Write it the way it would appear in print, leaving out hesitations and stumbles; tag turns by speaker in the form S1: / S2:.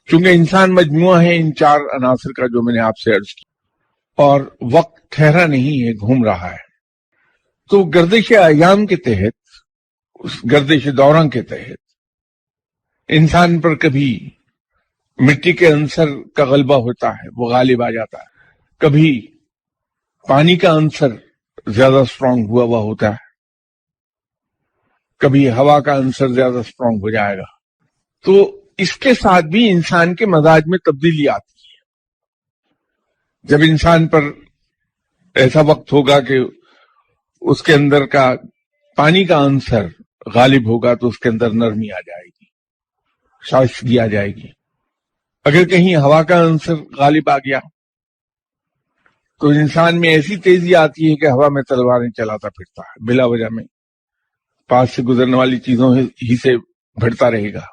S1: چونکہ انسان مجموعہ ہے ان چار عناصر کا جو میں نے آپ سے عرض کیا، اور وقت ٹھہرا نہیں ہے، گھوم رہا ہے. تو گردش ایام کے تحت، اس گردش دورہ کے تحت انسان پر کبھی مٹی کے عنصر کا غلبہ ہوتا ہے، وہ غالب آ جاتا ہے، کبھی پانی کا عنصر زیادہ سٹرونگ ہوا ہوتا ہے، کبھی ہوا کا عنصر زیادہ سٹرونگ ہو جائے گا. تو اس کے ساتھ بھی انسان کے مزاج میں تبدیلی آتی ہے. جب انسان پر ایسا وقت ہوگا کہ اس کے اندر کا پانی کا عنصر غالب ہوگا تو اس کے اندر نرمی آ جائے گی، شائستگی آ جائے گی. اگر کہیں ہوا کا عنصر غالب آ گیا تو انسان میں ایسی تیزی آتی ہے کہ ہوا میں تلواریں چلاتا پھرتا ہے، بلا وجہ میں پاس سے گزرنے والی چیزوں ہی سے بھڑتا رہے گا.